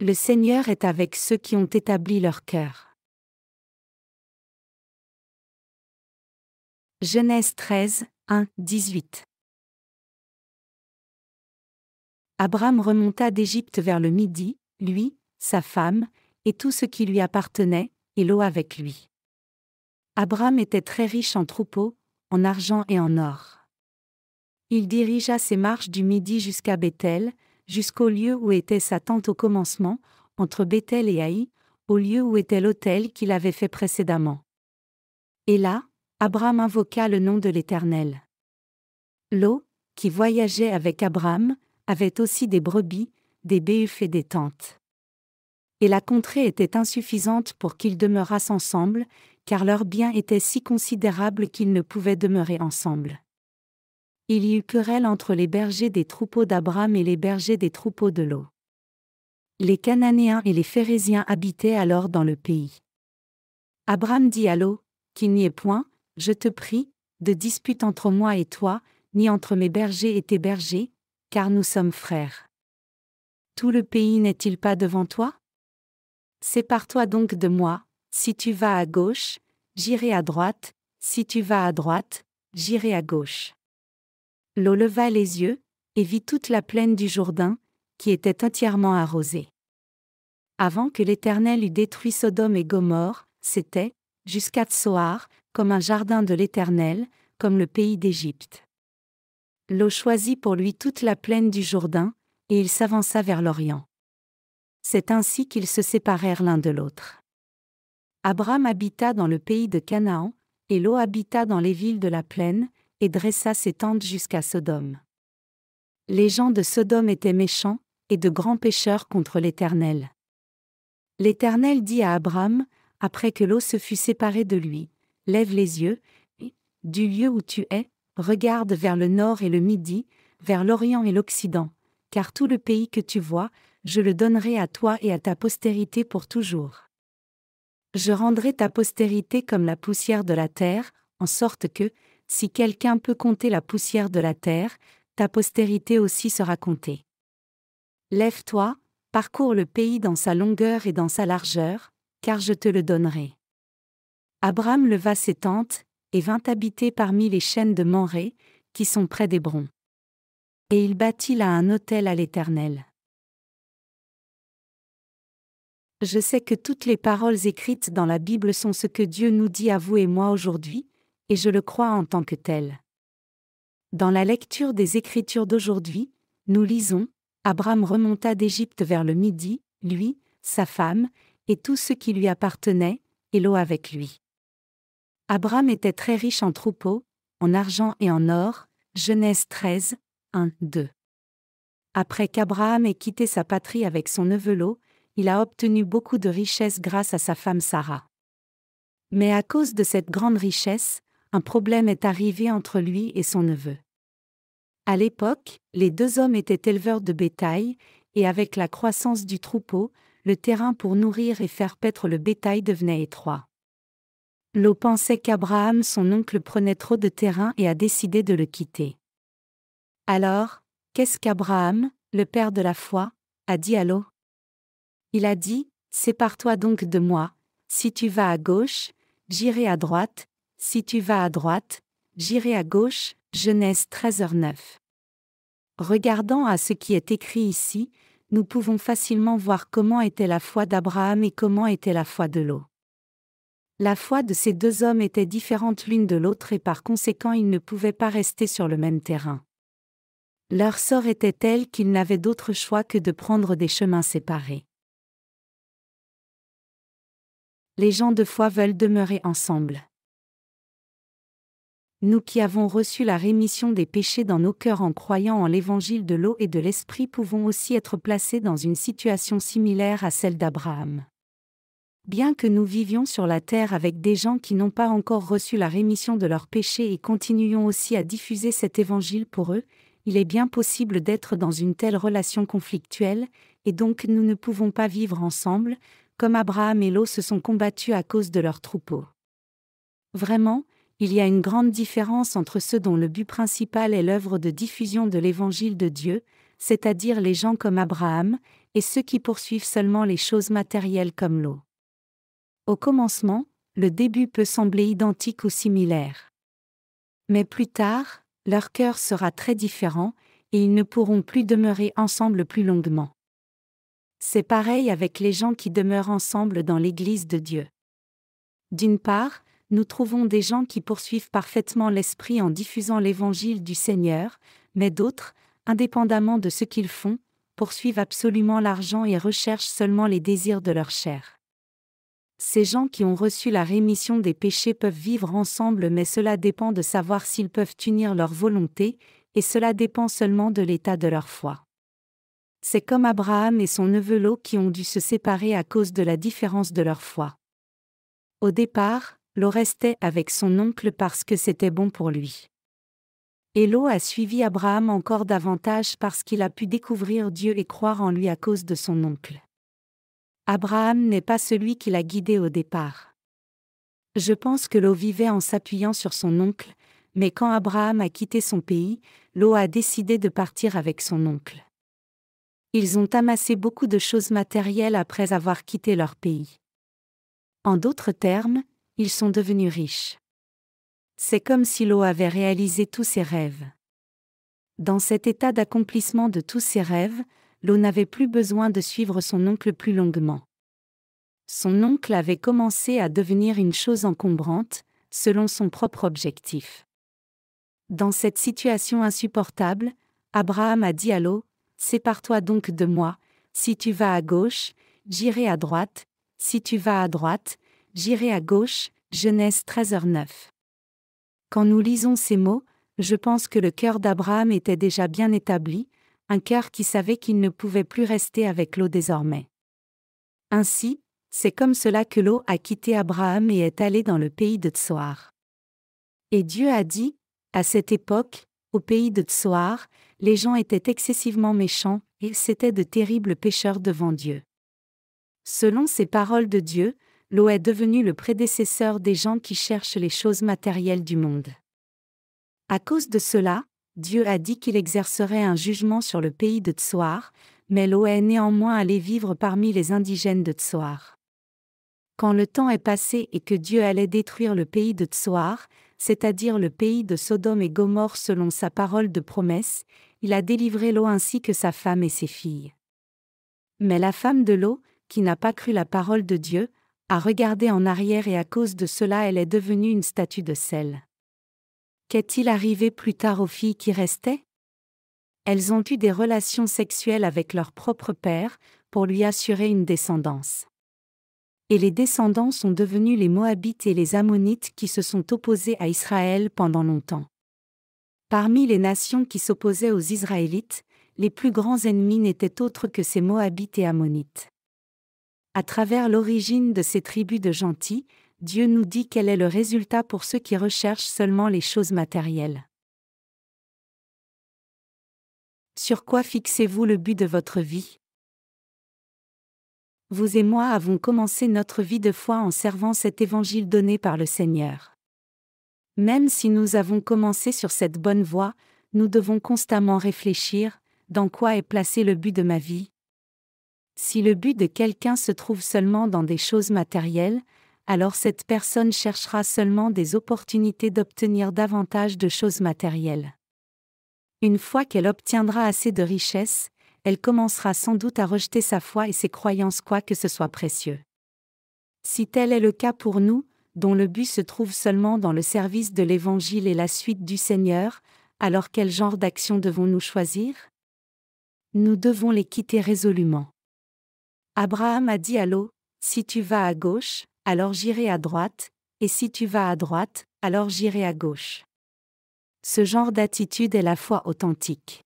Le Seigneur est avec ceux qui ont établi leur cœur. Genèse 13, 1, 18. Abram remonta d'Égypte vers le midi, lui, sa femme, et tout ce qui lui appartenait, et Lot avec lui. Abram était très riche en troupeaux, en argent et en or. Il dirigea ses marches du midi jusqu'à Béthel, jusqu'au lieu où était sa tente au commencement, entre Béthel et Haï, au lieu où était l'autel qu'il avait fait précédemment. Et là, Abram invoqua le nom de l'Éternel. Lot, qui voyageait avec Abram, avait aussi des brebis, des béhufs et des tentes. Et la contrée était insuffisante pour qu'ils demeurassent ensemble, car leurs biens étaient si considérables qu'ils ne pouvaient demeurer ensemble. Il y eut querelle entre les bergers des troupeaux d'Abram et les bergers des troupeaux de Lot. Les Cananéens et les Phéréziens habitaient alors dans le pays. Abram dit à Lot, qu'il n'y ait point, je te prie, de dispute entre moi et toi, ni entre mes bergers et tes bergers, car nous sommes frères. Tout le pays n'est-il pas devant toi? Sépare-toi donc de moi, si tu vas à gauche, j'irai à droite, si tu vas à droite, j'irai à gauche. Lot leva les yeux, et vit toute la plaine du Jourdain, qui était entièrement arrosée. Avant que l'Éternel eût détruit Sodome et Gomorrhe, c'était, jusqu'à Tsoar, comme un jardin de l'Éternel, comme le pays d'Égypte. Lot choisit pour lui toute la plaine du Jourdain, et il s'avança vers l'Orient. C'est ainsi qu'ils se séparèrent l'un de l'autre. Abram habita dans le pays de Canaan, et Lot habita dans les villes de la plaine, et dressa ses tentes jusqu'à Sodome. Les gens de Sodome étaient méchants, et de grands pécheurs contre l'Éternel. L'Éternel dit à Abram, après que Lot se fut séparé de lui, « Lève les yeux, et, du lieu où tu es, regarde vers le nord et le midi, vers l'Orient et l'Occident, car tout le pays que tu vois, je le donnerai à toi et à ta postérité pour toujours. Je rendrai ta postérité comme la poussière de la terre, en sorte que, si quelqu'un peut compter la poussière de la terre, ta postérité aussi sera comptée. Lève-toi, parcours le pays dans sa longueur et dans sa largeur, car je te le donnerai. » Abram leva ses tentes, et vint habiter parmi les chênes de Mamré, qui sont près d'Hébron. Et il bâtit là un autel à l'Éternel. Je sais que toutes les paroles écrites dans la Bible sont ce que Dieu nous dit à vous et moi aujourd'hui, et je le crois en tant que tel. Dans la lecture des Écritures d'aujourd'hui, nous lisons, Abram remonta d'Égypte vers le midi, lui, sa femme, et tout ce qui lui appartenait, et Lot avec lui. Abram était très riche en troupeaux, en argent et en or, Genèse 13, 1, 2. Après qu'Abraham ait quitté sa patrie avec son neveu Lot, il a obtenu beaucoup de richesses grâce à sa femme Sarah. Mais à cause de cette grande richesse, un problème est arrivé entre lui et son neveu. À l'époque, les deux hommes étaient éleveurs de bétail, et avec la croissance du troupeau, le terrain pour nourrir et faire paître le bétail devenait étroit. Lot pensait qu'Abraham, son oncle, prenait trop de terrain et a décidé de le quitter. Alors, qu'est-ce qu'Abraham, le père de la foi, a dit à Lot? Il a dit, « Sépare-toi donc de moi, si tu vas à gauche, j'irai à droite, si tu vas à droite, j'irai à gauche. » Genèse 13h9. Regardant à ce qui est écrit ici, nous pouvons facilement voir comment était la foi d'Abraham et comment était la foi de Lot. La foi de ces deux hommes était différente l'une de l'autre et par conséquent ils ne pouvaient pas rester sur le même terrain. Leur sort était tel qu'ils n'avaient d'autre choix que de prendre des chemins séparés. Les gens de foi veulent demeurer ensemble. Nous qui avons reçu la rémission des péchés dans nos cœurs en croyant en l'évangile de l'eau et de l'esprit pouvons aussi être placés dans une situation similaire à celle d'Abraham. Bien que nous vivions sur la terre avec des gens qui n'ont pas encore reçu la rémission de leurs péchés et continuions aussi à diffuser cet évangile pour eux, il est bien possible d'être dans une telle relation conflictuelle, et donc nous ne pouvons pas vivre ensemble, comme Abraham et Lot se sont combattus à cause de leurs troupeaux. Vraiment, il y a une grande différence entre ceux dont le but principal est l'œuvre de diffusion de l'évangile de Dieu, c'est-à-dire les gens comme Abraham, et ceux qui poursuivent seulement les choses matérielles comme Lot. Au commencement, le début peut sembler identique ou similaire. Mais plus tard, leur cœur sera très différent, et ils ne pourront plus demeurer ensemble plus longuement. C'est pareil avec les gens qui demeurent ensemble dans l'Église de Dieu. D'une part, nous trouvons des gens qui poursuivent parfaitement l'Esprit en diffusant l'Évangile du Seigneur, mais d'autres, indépendamment de ce qu'ils font, poursuivent absolument l'argent et recherchent seulement les désirs de leur chair. Ces gens qui ont reçu la rémission des péchés peuvent vivre ensemble, mais cela dépend de savoir s'ils peuvent unir leur volonté, et cela dépend seulement de l'état de leur foi. C'est comme Abraham et son neveu Lot qui ont dû se séparer à cause de la différence de leur foi. Au départ, Lot restait avec son oncle parce que c'était bon pour lui. Et Lot a suivi Abraham encore davantage parce qu'il a pu découvrir Dieu et croire en lui à cause de son oncle. Abraham n'est pas celui qui l'a guidé au départ. Je pense que Lot vivait en s'appuyant sur son oncle, mais quand Abraham a quitté son pays, Lot a décidé de partir avec son oncle. Ils ont amassé beaucoup de choses matérielles après avoir quitté leur pays. En d'autres termes, ils sont devenus riches. C'est comme si Lot avait réalisé tous ses rêves. Dans cet état d'accomplissement de tous ses rêves, Lot n'avait plus besoin de suivre son oncle plus longuement. Son oncle avait commencé à devenir une chose encombrante, selon son propre objectif. Dans cette situation insupportable, Abraham a dit à Lot, « Sépare-toi donc de moi, si tu vas à gauche, j'irai à droite, si tu vas à droite, j'irai à gauche. » Genèse 13h9. Quand nous lisons ces mots, je pense que le cœur d'Abraham était déjà bien établi, un cœur qui savait qu'il ne pouvait plus rester avec Lot désormais. Ainsi, c'est comme cela que Lot a quitté Abraham et est allé dans le pays de Tsoar. Et Dieu a dit, à cette époque, au pays de Tsoar, les gens étaient excessivement méchants, et c'étaient de terribles pécheurs devant Dieu. Selon ces paroles de Dieu, Lot est devenu le prédécesseur des gens qui cherchent les choses matérielles du monde. À cause de cela, Dieu a dit qu'il exercerait un jugement sur le pays de Tsoar, mais Lot est néanmoins allé vivre parmi les indigènes de Tsoar. Quand le temps est passé et que Dieu allait détruire le pays de Tsoar, c'est-à-dire le pays de Sodome et Gomorrhe selon sa parole de promesse, il a délivré Lot ainsi que sa femme et ses filles. Mais la femme de Lot, qui n'a pas cru la parole de Dieu, a regardé en arrière et à cause de cela elle est devenue une statue de sel. Qu'est-il arrivé plus tard aux filles qui restaient? Elles ont eu des relations sexuelles avec leur propre père, pour lui assurer une descendance. Et les descendants sont devenus les Moabites et les Ammonites qui se sont opposés à Israël pendant longtemps. Parmi les nations qui s'opposaient aux Israélites, les plus grands ennemis n'étaient autres que ces Moabites et Ammonites. À travers l'origine de ces tribus de gentils, Dieu nous dit quel est le résultat pour ceux qui recherchent seulement les choses matérielles. Sur quoi fixez-vous le but de votre vie? Vous et moi avons commencé notre vie de foi en servant cet évangile donné par le Seigneur. Même si nous avons commencé sur cette bonne voie, nous devons constamment réfléchir, dans quoi est placé le but de ma vie? Si le but de quelqu'un se trouve seulement dans des choses matérielles, alors cette personne cherchera seulement des opportunités d'obtenir davantage de choses matérielles. Une fois qu'elle obtiendra assez de richesses, elle commencera sans doute à rejeter sa foi et ses croyances quoi que ce soit précieux. Si tel est le cas pour nous, dont le but se trouve seulement dans le service de l'Évangile et la suite du Seigneur, alors quel genre d'action devons-nous choisir? Nous devons les quitter résolument. Abraham a dit à Lot, « Si tu vas à gauche, alors j'irai à droite, et si tu vas à droite, alors j'irai à gauche. » Ce genre d'attitude est la foi authentique.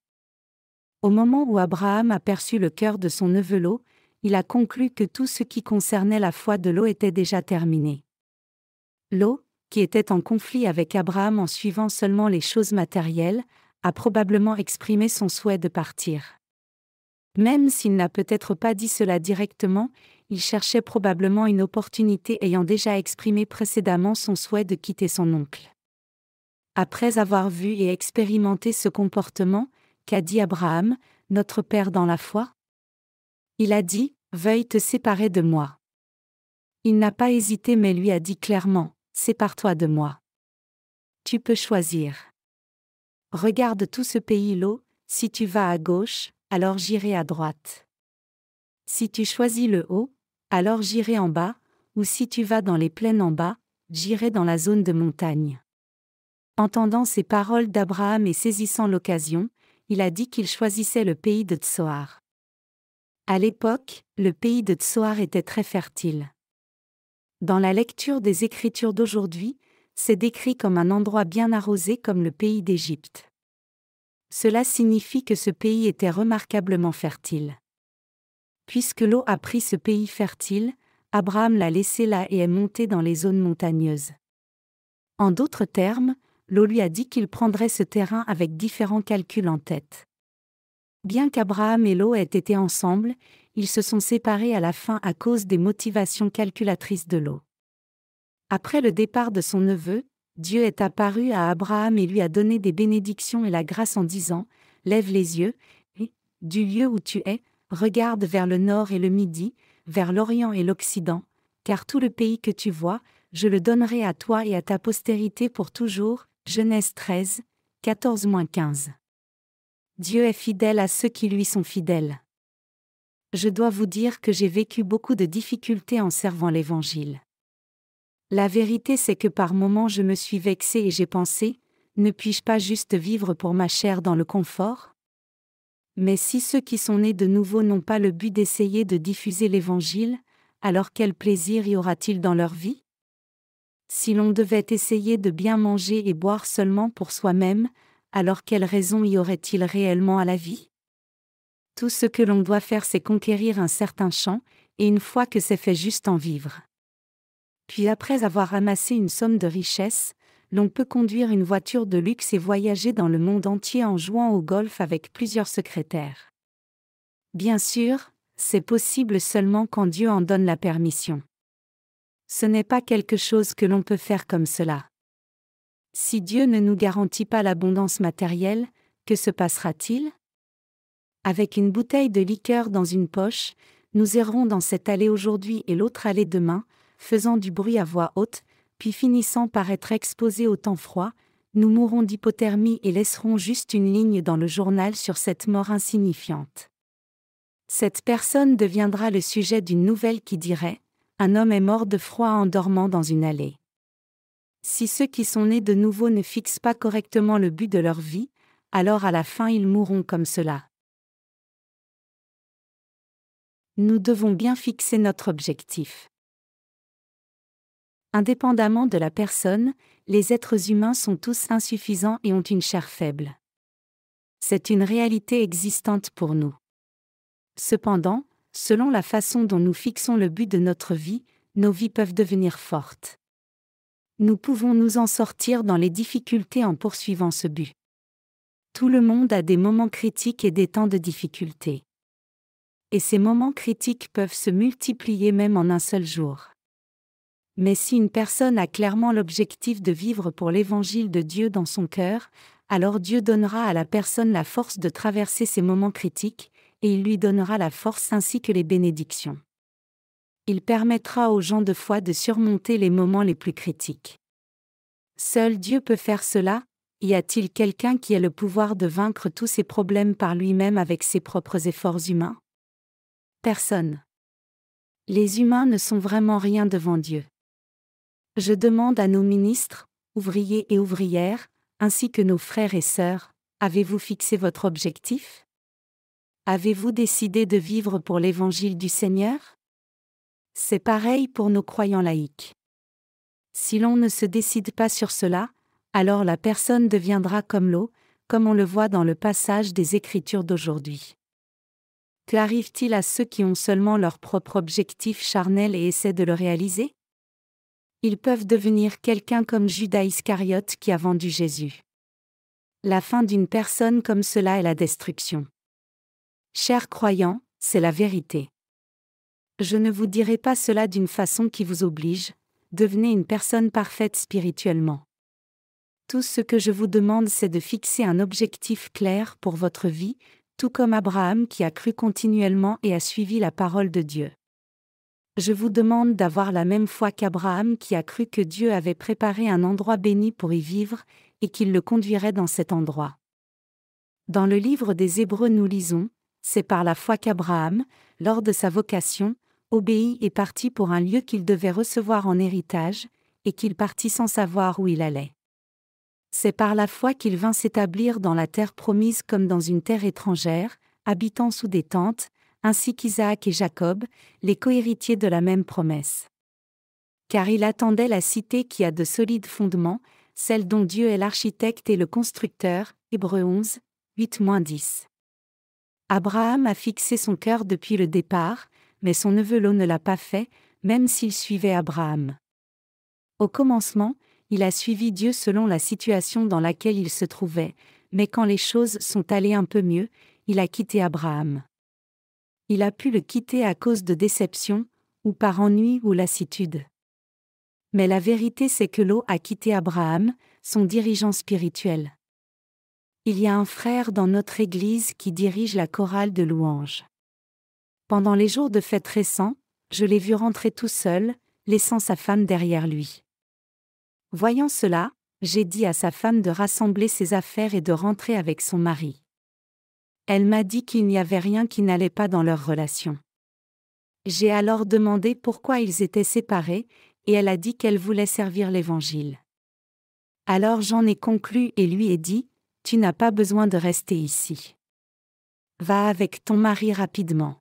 Au moment où Abraham aperçut le cœur de son neveu Lot, il a conclu que tout ce qui concernait la foi de Lot était déjà terminé. Lot, qui était en conflit avec Abraham en suivant seulement les choses matérielles, a probablement exprimé son souhait de partir. Même s'il n'a peut-être pas dit cela directement, il cherchait probablement une opportunité ayant déjà exprimé précédemment son souhait de quitter son oncle. Après avoir vu et expérimenté ce comportement, qu'a dit Abraham, notre Père dans la foi? Il a dit, « Veuille te séparer de moi. » Il n'a pas hésité mais lui a dit clairement, « Sépare-toi de moi. Tu peux choisir. Regarde tout ce pays Lot, si tu vas à gauche, alors j'irai à droite. Si tu choisis le haut, alors j'irai en bas, ou si tu vas dans les plaines en bas, j'irai dans la zone de montagne. » Entendant ces paroles d'Abraham et saisissant l'occasion, il a dit qu'il choisissait le pays de Tsoar. À l'époque, le pays de Tsoar était très fertile. Dans la lecture des Écritures d'aujourd'hui, c'est décrit comme un endroit bien arrosé comme le pays d'Égypte. Cela signifie que ce pays était remarquablement fertile. Puisque l'eau a pris ce pays fertile, Abraham l'a laissé là et est monté dans les zones montagneuses. En d'autres termes, l'eau lui a dit qu'il prendrait ce terrain avec différents calculs en tête. Bien qu'Abraham et Lot aient été ensemble, ils se sont séparés à la fin à cause des motivations calculatrices de Lot. Après le départ de son neveu, Dieu est apparu à Abraham et lui a donné des bénédictions et la grâce en disant, « Lève les yeux, et, du lieu où tu es, regarde vers le nord et le midi, vers l'orient et l'occident, car tout le pays que tu vois, je le donnerai à toi et à ta postérité pour toujours. » Genèse 13, 14-15. Dieu est fidèle à ceux qui lui sont fidèles. Je dois vous dire que j'ai vécu beaucoup de difficultés en servant l'Évangile. La vérité c'est que par moments je me suis vexée et j'ai pensé, ne puis-je pas juste vivre pour ma chair dans le confort ? Mais si ceux qui sont nés de nouveau n'ont pas le but d'essayer de diffuser l'Évangile, alors quel plaisir y aura-t-il dans leur vie ? Si l'on devait essayer de bien manger et boire seulement pour soi-même, alors quelle raison y aurait-il réellement à la vie ? Tout ce que l'on doit faire c'est conquérir un certain champ, et une fois que c'est fait juste en vivre. Puis après avoir amassé une somme de richesse, l'on peut conduire une voiture de luxe et voyager dans le monde entier en jouant au golf avec plusieurs secrétaires. Bien sûr, c'est possible seulement quand Dieu en donne la permission. Ce n'est pas quelque chose que l'on peut faire comme cela. Si Dieu ne nous garantit pas l'abondance matérielle, que se passera-t-il ? Avec une bouteille de liqueur dans une poche, nous errons dans cette allée aujourd'hui et l'autre allée demain, faisant du bruit à voix haute, puis finissant par être exposés au temps froid, nous mourrons d'hypothermie et laisserons juste une ligne dans le journal sur cette mort insignifiante. Cette personne deviendra le sujet d'une nouvelle qui dirait « Un homme est mort de froid en dormant dans une allée ». Si ceux qui sont nés de nouveau ne fixent pas correctement le but de leur vie, alors à la fin ils mourront comme cela. Nous devons bien fixer notre objectif. Indépendamment de la personne, les êtres humains sont tous insuffisants et ont une chair faible. C'est une réalité existante pour nous. Cependant, selon la façon dont nous fixons le but de notre vie, nos vies peuvent devenir fortes. Nous pouvons nous en sortir dans les difficultés en poursuivant ce but. Tout le monde a des moments critiques et des temps de difficulté. Et ces moments critiques peuvent se multiplier même en un seul jour. Mais si une personne a clairement l'objectif de vivre pour l'Évangile de Dieu dans son cœur, alors Dieu donnera à la personne la force de traverser ces moments critiques, et il lui donnera la force ainsi que les bénédictions. Il permettra aux gens de foi de surmonter les moments les plus critiques. Seul Dieu peut faire cela. Y a-t-il quelqu'un qui ait le pouvoir de vaincre tous ses problèmes par lui-même avec ses propres efforts humains ? Personne. Les humains ne sont vraiment rien devant Dieu. Je demande à nos ministres, ouvriers et ouvrières, ainsi que nos frères et sœurs, avez-vous fixé votre objectif ? Avez-vous décidé de vivre pour l'Évangile du Seigneur ? C'est pareil pour nos croyants laïcs. Si l'on ne se décide pas sur cela, alors la personne deviendra comme l'eau, comme on le voit dans le passage des Écritures d'aujourd'hui. Qu'arrive-t-il à ceux qui ont seulement leur propre objectif charnel et essaient de le réaliser ? Ils peuvent devenir quelqu'un comme Judas Iscariote qui a vendu Jésus. La fin d'une personne comme cela est la destruction. Chers croyants, c'est la vérité. Je ne vous dirai pas cela d'une façon qui vous oblige, devenez une personne parfaite spirituellement. Tout ce que je vous demande c'est de fixer un objectif clair pour votre vie, tout comme Abraham qui a cru continuellement et a suivi la parole de Dieu. Je vous demande d'avoir la même foi qu'Abraham qui a cru que Dieu avait préparé un endroit béni pour y vivre, et qu'il le conduirait dans cet endroit. Dans le livre des Hébreux nous lisons, c'est par la foi qu'Abraham, lors de sa vocation, obéit et partit pour un lieu qu'il devait recevoir en héritage, et qu'il partit sans savoir où il allait. C'est par la foi qu'il vint s'établir dans la terre promise comme dans une terre étrangère, habitant sous des tentes, ainsi qu'Isaac et Jacob, les cohéritiers de la même promesse. Car il attendait la cité qui a de solides fondements, celle dont Dieu est l'architecte et le constructeur, Hébreux 11, 8-10. Abraham a fixé son cœur depuis le départ, mais son neveu Lot ne l'a pas fait, même s'il suivait Abraham. Au commencement, il a suivi Dieu selon la situation dans laquelle il se trouvait, mais quand les choses sont allées un peu mieux, il a quitté Abraham. Il a pu le quitter à cause de déception, ou par ennui ou lassitude. Mais la vérité c'est que Lot a quitté Abraham, son dirigeant spirituel. Il y a un frère dans notre Église qui dirige la chorale de louanges. Pendant les jours de fête récents, je l'ai vu rentrer tout seul, laissant sa femme derrière lui. Voyant cela, j'ai dit à sa femme de rassembler ses affaires et de rentrer avec son mari. Elle m'a dit qu'il n'y avait rien qui n'allait pas dans leur relation. J'ai alors demandé pourquoi ils étaient séparés, et elle a dit qu'elle voulait servir l'Évangile. Alors j'en ai conclu et lui ai dit, « Tu n'as pas besoin de rester ici. Va avec ton mari rapidement.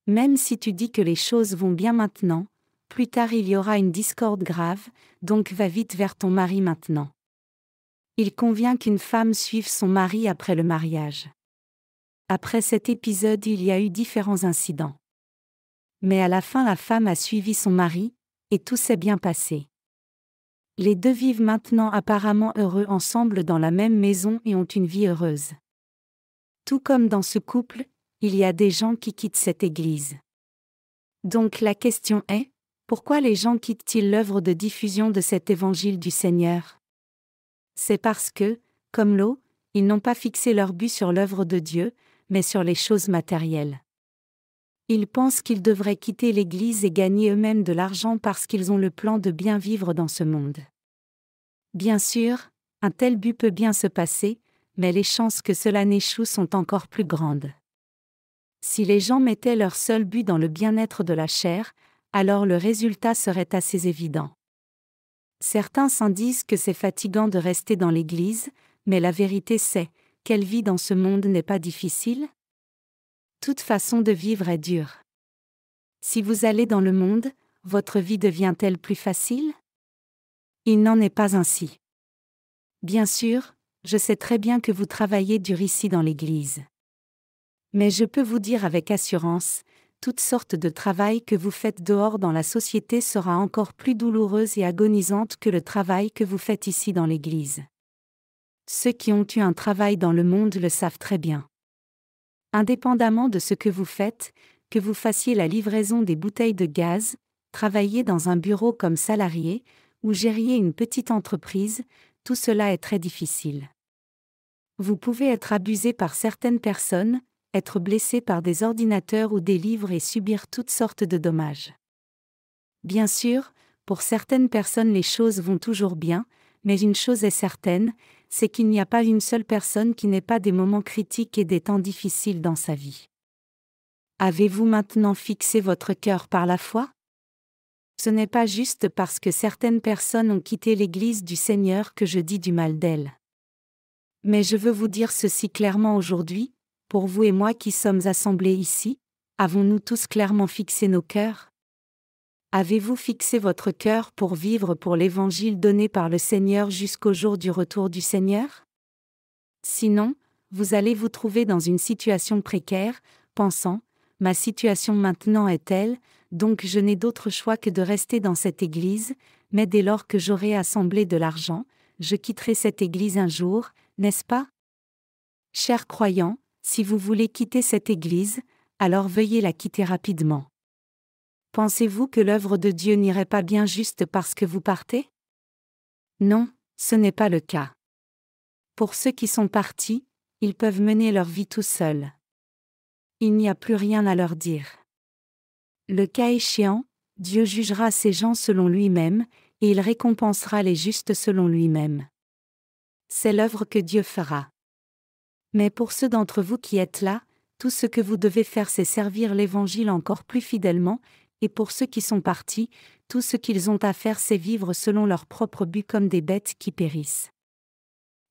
Même si tu dis que les choses vont bien maintenant, plus tard il y aura une discorde grave, donc va vite vers ton mari maintenant. » Il convient qu'une femme suive son mari après le mariage. Après cet épisode, il y a eu différents incidents. Mais à la fin, la femme a suivi son mari, et tout s'est bien passé. Les deux vivent maintenant apparemment heureux ensemble dans la même maison et ont une vie heureuse. Tout comme dans ce couple, il y a des gens qui quittent cette église. Donc la question est, pourquoi les gens quittent-ils l'œuvre de diffusion de cet évangile du Seigneur? C'est parce que, comme Lot, ils n'ont pas fixé leur but sur l'œuvre de Dieu, mais sur les choses matérielles. Ils pensent qu'ils devraient quitter l'Église et gagner eux-mêmes de l'argent parce qu'ils ont le plan de bien vivre dans ce monde. Bien sûr, un tel but peut bien se passer, mais les chances que cela n'échoue sont encore plus grandes. Si les gens mettaient leur seul but dans le bien-être de la chair, alors le résultat serait assez évident. Certains s'en disent que c'est fatigant de rester dans l'Église, mais la vérité c'est, quelle vie dans ce monde n'est pas difficile? Toute façon de vivre est dure. Si vous allez dans le monde, votre vie devient-elle plus facile? Il n'en est pas ainsi. Bien sûr, je sais très bien que vous travaillez dur ici dans l'Église. Mais je peux vous dire avec assurance, toute sorte de travail que vous faites dehors dans la société sera encore plus douloureuse et agonisante que le travail que vous faites ici dans l'Église. Ceux qui ont eu un travail dans le monde le savent très bien. Indépendamment de ce que vous faites, que vous fassiez la livraison des bouteilles de gaz, travailler dans un bureau comme salarié, ou gériez une petite entreprise, tout cela est très difficile. Vous pouvez être abusé par certaines personnes, être blessé par des ordinateurs ou des livres et subir toutes sortes de dommages. Bien sûr, pour certaines personnes les choses vont toujours bien, mais une chose est certaine, c'est qu'il n'y a pas une seule personne qui n'ait pas des moments critiques et des temps difficiles dans sa vie. Avez-vous maintenant fixé votre cœur par la foi? Ce n'est pas juste parce que certaines personnes ont quitté l'Église du Seigneur que je dis du mal d'elles. Mais je veux vous dire ceci clairement aujourd'hui, pour vous et moi qui sommes assemblés ici, avons-nous tous clairement fixé nos cœurs? Avez-vous fixé votre cœur pour vivre pour l'Évangile donné par le Seigneur jusqu'au jour du retour du Seigneur? Sinon, vous allez vous trouver dans une situation précaire, pensant, ma situation maintenant est telle, donc je n'ai d'autre choix que de rester dans cette église, mais dès lors que j'aurai assemblé de l'argent, je quitterai cette église un jour, n'est-ce pas? Chers croyants, si vous voulez quitter cette église, alors veuillez la quitter rapidement. Pensez-vous que l'œuvre de Dieu n'irait pas bien juste parce que vous partez? Non, ce n'est pas le cas. Pour ceux qui sont partis, ils peuvent mener leur vie tout seuls. Il n'y a plus rien à leur dire. Le cas échéant, Dieu jugera ces gens selon lui-même, et il récompensera les justes selon lui-même. C'est l'œuvre que Dieu fera. Mais pour ceux d'entre vous qui êtes là, tout ce que vous devez faire c'est servir l'Évangile encore plus fidèlement, et pour ceux qui sont partis, tout ce qu'ils ont à faire c'est vivre selon leur propre but comme des bêtes qui périssent.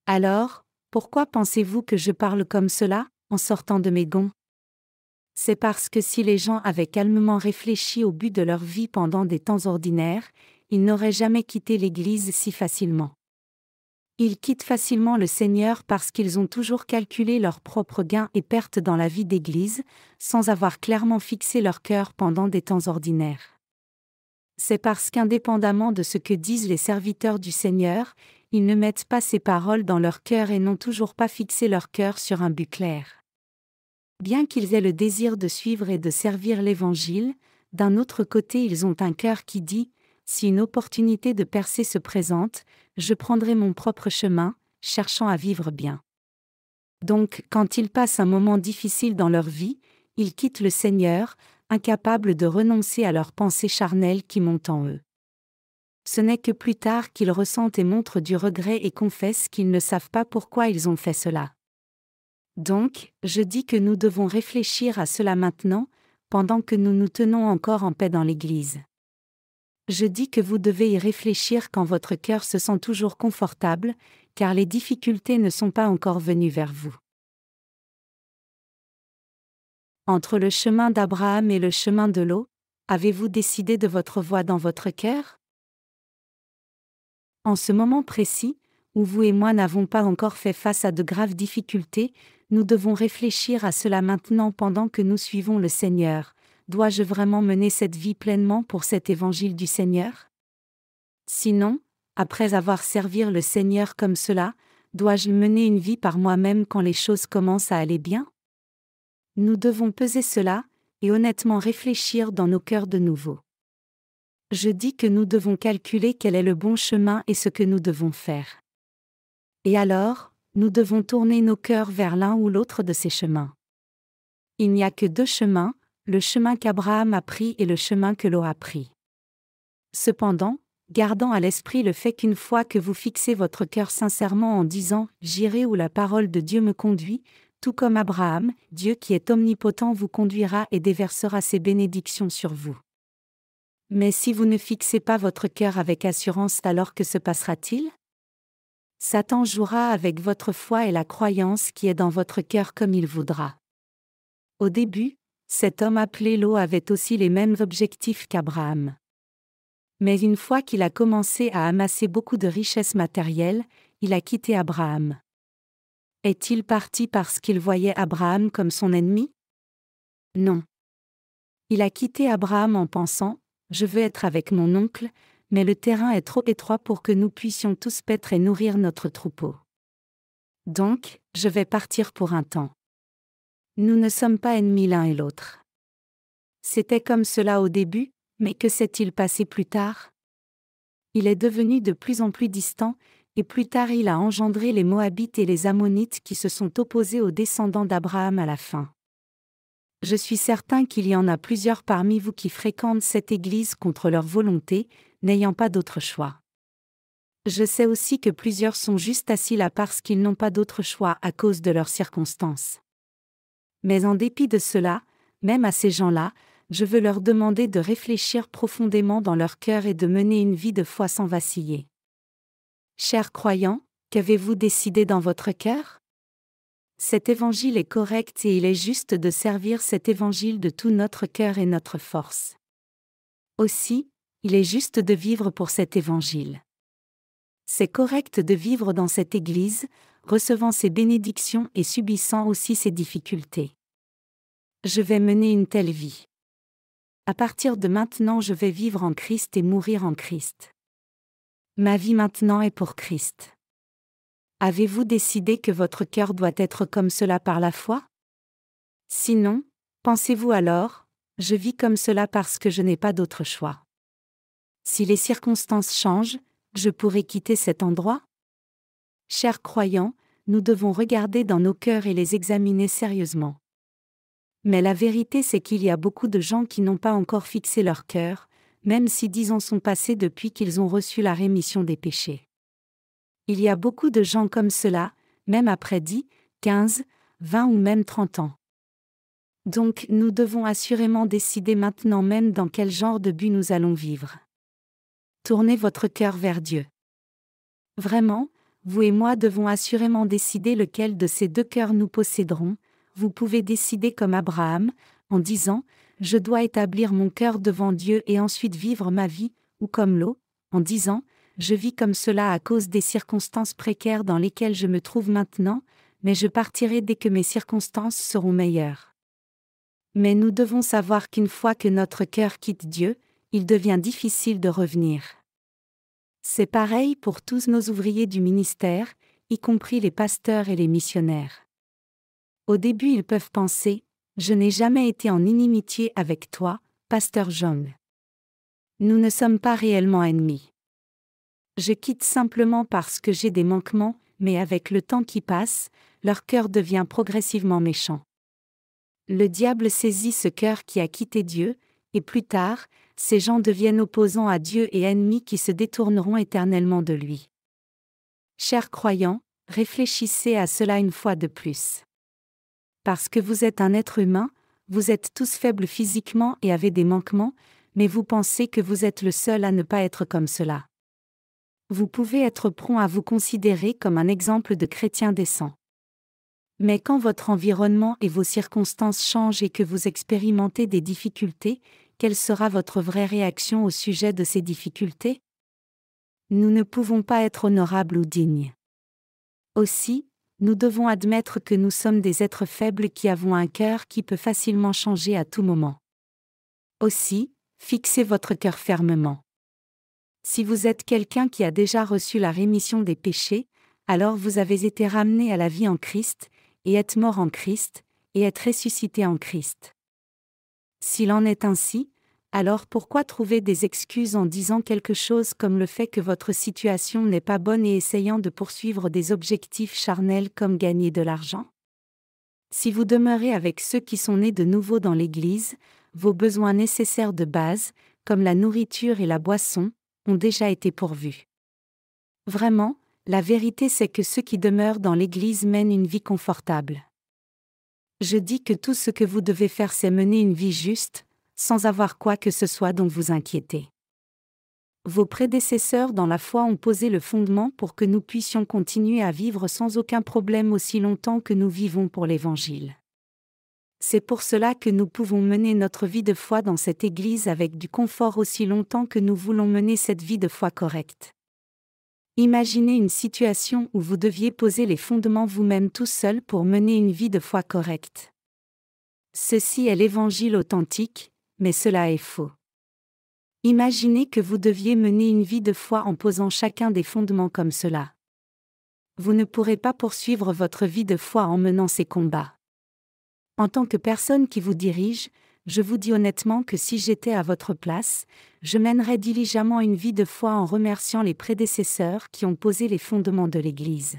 Alors, pourquoi pensez-vous que je parle comme cela, en sortant de mes gonds? C'est parce que si les gens avaient calmement réfléchi au but de leur vie pendant des temps ordinaires, ils n'auraient jamais quitté l'Église si facilement. Ils quittent facilement le Seigneur parce qu'ils ont toujours calculé leurs propres gains et pertes dans la vie d'Église, sans avoir clairement fixé leur cœur pendant des temps ordinaires. C'est parce qu'indépendamment de ce que disent les serviteurs du Seigneur, ils ne mettent pas ces paroles dans leur cœur et n'ont toujours pas fixé leur cœur sur un but clair. Bien qu'ils aient le désir de suivre et de servir l'Évangile, d'un autre côté ils ont un cœur qui dit « Si une opportunité de percer se présente, je prendrai mon propre chemin, cherchant à vivre bien. » Donc, quand ils passent un moment difficile dans leur vie, ils quittent le Seigneur, incapables de renoncer à leurs pensées charnelles qui montent en eux. Ce n'est que plus tard qu'ils ressentent et montrent du regret et confessent qu'ils ne savent pas pourquoi ils ont fait cela. Donc, je dis que nous devons réfléchir à cela maintenant, pendant que nous nous tenons encore en paix dans l'Église. Je dis que vous devez y réfléchir quand votre cœur se sent toujours confortable, car les difficultés ne sont pas encore venues vers vous. Entre le chemin d'Abraham et le chemin de Lot, avez-vous décidé de votre voie dans votre cœur? En ce moment précis, où vous et moi n'avons pas encore fait face à de graves difficultés, nous devons réfléchir à cela maintenant pendant que nous suivons le Seigneur. Dois-je vraiment mener cette vie pleinement pour cet évangile du Seigneur? Sinon, après avoir servi le Seigneur comme cela, dois-je mener une vie par moi-même quand les choses commencent à aller bien? Nous devons peser cela, et honnêtement réfléchir dans nos cœurs de nouveau. Je dis que nous devons calculer quel est le bon chemin et ce que nous devons faire. Et alors, nous devons tourner nos cœurs vers l'un ou l'autre de ces chemins. Il n'y a que deux chemins, le chemin qu'Abraham a pris et le chemin que Lot a pris. Cependant, gardant à l'esprit le fait qu'une fois que vous fixez votre cœur sincèrement en disant « J'irai où la parole de Dieu me conduit », tout comme Abraham, Dieu qui est omnipotent vous conduira et déversera ses bénédictions sur vous. Mais si vous ne fixez pas votre cœur avec assurance, alors que se passera-t-il? Satan jouera avec votre foi et la croyance qui est dans votre cœur comme il voudra. Au début, cet homme appelé Lot avait aussi les mêmes objectifs qu'Abraham. Mais une fois qu'il a commencé à amasser beaucoup de richesses matérielles, il a quitté Abraham. Est-il parti parce qu'il voyait Abraham comme son ennemi? Non. Il a quitté Abraham en pensant « Je veux être avec mon oncle », mais le terrain est trop étroit pour que nous puissions tous paître et nourrir notre troupeau. Donc, je vais partir pour un temps. Nous ne sommes pas ennemis l'un et l'autre. C'était comme cela au début, mais que s'est-il passé plus tard? Il est devenu de plus en plus distant, et plus tard il a engendré les Moabites et les Ammonites qui se sont opposés aux descendants d'Abraham à la fin. Je suis certain qu'il y en a plusieurs parmi vous qui fréquentent cette église contre leur volonté, n'ayant pas d'autre choix. Je sais aussi que plusieurs sont juste assis là parce qu'ils n'ont pas d'autre choix à cause de leurs circonstances. Mais en dépit de cela, même à ces gens-là, je veux leur demander de réfléchir profondément dans leur cœur et de mener une vie de foi sans vaciller. Chers croyants, qu'avez-vous décidé dans votre cœur? Cet évangile est correct et il est juste de servir cet évangile de tout notre cœur et notre force. Aussi, il est juste de vivre pour cet évangile. C'est correct de vivre dans cette église, recevant ses bénédictions et subissant aussi ses difficultés. Je vais mener une telle vie. À partir de maintenant, je vais vivre en Christ et mourir en Christ. Ma vie maintenant est pour Christ. Avez-vous décidé que votre cœur doit être comme cela par la foi? Sinon, pensez-vous alors, je vis comme cela parce que je n'ai pas d'autre choix. Si les circonstances changent, je pourrai quitter cet endroit? Chers croyants, nous devons regarder dans nos cœurs et les examiner sérieusement. Mais la vérité c'est qu'il y a beaucoup de gens qui n'ont pas encore fixé leur cœur, même si 10 ans sont passés depuis qu'ils ont reçu la rémission des péchés. Il y a beaucoup de gens comme cela, même après 10, 15, 20 ou même 30 ans. Donc nous devons assurément décider maintenant même dans quel genre de but nous allons vivre. Tournez votre cœur vers Dieu. Vraiment, vous et moi devons assurément décider lequel de ces deux cœurs nous posséderons. Vous pouvez décider comme Abraham, en disant « Je dois établir mon cœur devant Dieu et ensuite vivre ma vie », ou comme Lot, en disant « Je vis comme cela à cause des circonstances précaires dans lesquelles je me trouve maintenant, mais je partirai dès que mes circonstances seront meilleures. » Mais nous devons savoir qu'une fois que notre cœur quitte Dieu, il devient difficile de revenir. C'est pareil pour tous nos ouvriers du ministère, y compris les pasteurs et les missionnaires. Au début ils peuvent penser « Je n'ai jamais été en inimitié avec toi, pasteur Jong. Nous ne sommes pas réellement ennemis. Je quitte simplement parce que j'ai des manquements, mais avec le temps qui passe, leur cœur devient progressivement méchant. » Le diable saisit ce cœur qui a quitté Dieu, et plus tard, ces gens deviennent opposants à Dieu et ennemis qui se détourneront éternellement de lui. Chers croyants, réfléchissez à cela une fois de plus. Parce que vous êtes un être humain, vous êtes tous faibles physiquement et avez des manquements, mais vous pensez que vous êtes le seul à ne pas être comme cela. Vous pouvez être prompt à vous considérer comme un exemple de chrétien décent. Mais quand votre environnement et vos circonstances changent et que vous expérimentez des difficultés, quelle sera votre vraie réaction au sujet de ces difficultés? Nous ne pouvons pas être honorables ou dignes. Aussi, nous devons admettre que nous sommes des êtres faibles qui avons un cœur qui peut facilement changer à tout moment. Aussi, fixez votre cœur fermement. Si vous êtes quelqu'un qui a déjà reçu la rémission des péchés, alors vous avez été ramené à la vie en Christ, et êtes mort en Christ, et êtes ressuscité en Christ. S'il en est ainsi, alors pourquoi trouver des excuses en disant quelque chose comme le fait que votre situation n'est pas bonne et essayant de poursuivre des objectifs charnels comme gagner de l'argent? Si vous demeurez avec ceux qui sont nés de nouveau dans l'Église, vos besoins nécessaires de base, comme la nourriture et la boisson, ont déjà été pourvus. Vraiment, la vérité c'est que ceux qui demeurent dans l'Église mènent une vie confortable. Je dis que tout ce que vous devez faire c'est mener une vie juste, sans avoir quoi que ce soit dont vous inquiéter. Vos prédécesseurs dans la foi ont posé le fondement pour que nous puissions continuer à vivre sans aucun problème aussi longtemps que nous vivons pour l'Évangile. C'est pour cela que nous pouvons mener notre vie de foi dans cette Église avec du confort aussi longtemps que nous voulons mener cette vie de foi correcte. Imaginez une situation où vous deviez poser les fondements vous-même tout seul pour mener une vie de foi correcte. Ceci est l'Évangile authentique, mais cela est faux. Imaginez que vous deviez mener une vie de foi en posant chacun des fondements comme cela. Vous ne pourrez pas poursuivre votre vie de foi en menant ces combats. En tant que personne qui vous dirige, je vous dis honnêtement que si j'étais à votre place, je mènerais diligemment une vie de foi en remerciant les prédécesseurs qui ont posé les fondements de l'Église.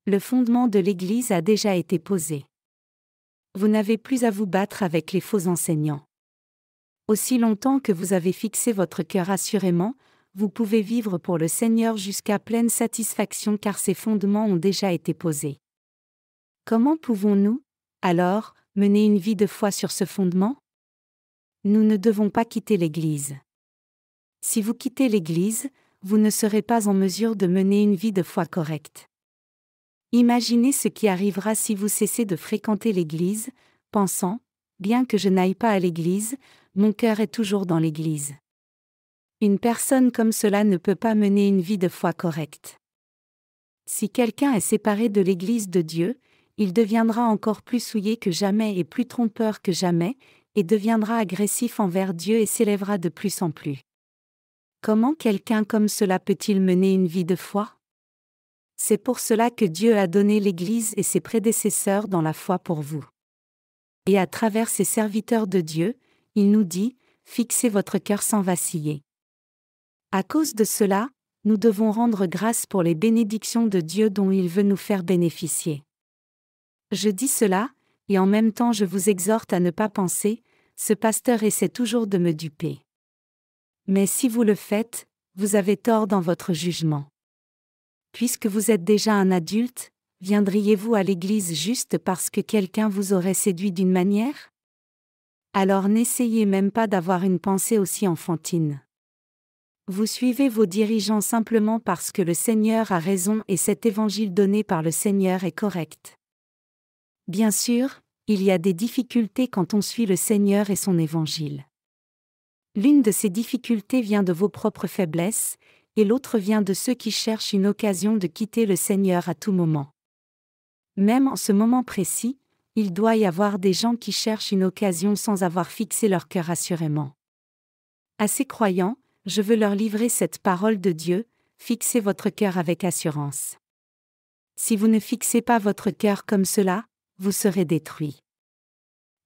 Le fondement de l'Église a déjà été posé. Vous n'avez plus à vous battre avec les faux enseignants. Aussi longtemps que vous avez fixé votre cœur assurément, vous pouvez vivre pour le Seigneur jusqu'à pleine satisfaction car ces fondements ont déjà été posés. Comment pouvons-nous, alors, mener une vie de foi sur ce fondement? Nous ne devons pas quitter l'Église. Si vous quittez l'Église, vous ne serez pas en mesure de mener une vie de foi correcte. Imaginez ce qui arrivera si vous cessez de fréquenter l'Église, pensant, bien que je n'aille pas à l'Église, mon cœur est toujours dans l'Église. Une personne comme cela ne peut pas mener une vie de foi correcte. Si quelqu'un est séparé de l'Église de Dieu, il deviendra encore plus souillé que jamais et plus trompeur que jamais, et deviendra agressif envers Dieu et s'élèvera de plus en plus. Comment quelqu'un comme cela peut-il mener une vie de foi? C'est pour cela que Dieu a donné l'Église et ses prédécesseurs dans la foi pour vous. Et à travers ces serviteurs de Dieu, il nous dit, fixez votre cœur sans vaciller. À cause de cela, nous devons rendre grâce pour les bénédictions de Dieu dont il veut nous faire bénéficier. Je dis cela, et en même temps je vous exhorte à ne pas penser, ce pasteur essaie toujours de me duper. Mais si vous le faites, vous avez tort dans votre jugement. Puisque vous êtes déjà un adulte, viendriez-vous à l'église juste parce que quelqu'un vous aurait séduit d'une manière? Alors n'essayez même pas d'avoir une pensée aussi enfantine. Vous suivez vos dirigeants simplement parce que le Seigneur a raison et cet évangile donné par le Seigneur est correct. Bien sûr, il y a des difficultés quand on suit le Seigneur et son évangile. L'une de ces difficultés vient de vos propres faiblesses, et l'autre vient de ceux qui cherchent une occasion de quitter le Seigneur à tout moment. Même en ce moment précis, il doit y avoir des gens qui cherchent une occasion sans avoir fixé leur cœur assurément. À ces croyants, je veux leur livrer cette parole de Dieu, fixez votre cœur avec assurance. Si vous ne fixez pas votre cœur comme cela, vous serez détruits.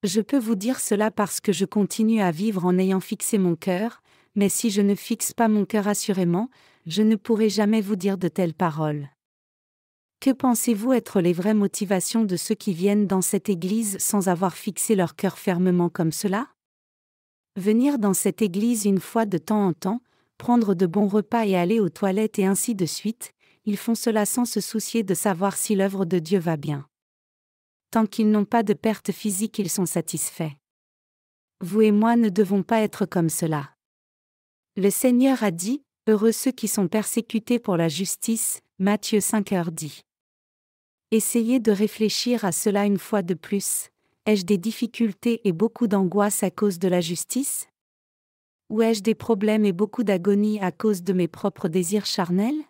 Je peux vous dire cela parce que je continue à vivre en ayant fixé mon cœur, mais si je ne fixe pas mon cœur assurément, je ne pourrai jamais vous dire de telles paroles. Que pensez-vous être les vraies motivations de ceux qui viennent dans cette église sans avoir fixé leur cœur fermement comme cela? Venir dans cette église une fois de temps en temps, prendre de bons repas et aller aux toilettes et ainsi de suite, ils font cela sans se soucier de savoir si l'œuvre de Dieu va bien. Tant qu'ils n'ont pas de perte physique, ils sont satisfaits. Vous et moi ne devons pas être comme cela. Le Seigneur a dit, « Heureux ceux qui sont persécutés pour la justice » Matthieu 5h10. Essayez de réfléchir à cela une fois de plus. Ai-je des difficultés et beaucoup d'angoisse à cause de la justice? Ou ai-je des problèmes et beaucoup d'agonie à cause de mes propres désirs charnels?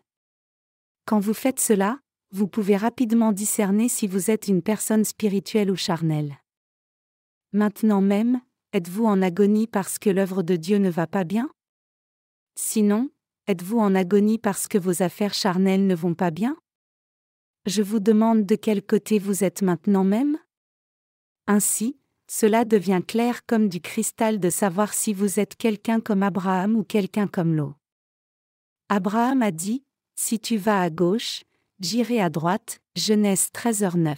Quand vous faites cela, vous pouvez rapidement discerner si vous êtes une personne spirituelle ou charnelle. Maintenant même, êtes-vous en agonie parce que l'œuvre de Dieu ne va pas bien? Sinon, êtes-vous en agonie parce que vos affaires charnelles ne vont pas bien? Je vous demande de quel côté vous êtes maintenant même? Ainsi, cela devient clair comme du cristal de savoir si vous êtes quelqu'un comme Abraham ou quelqu'un comme Lot. Abraham a dit, « Si tu vas à gauche, j'irai à droite » Genèse 13h9.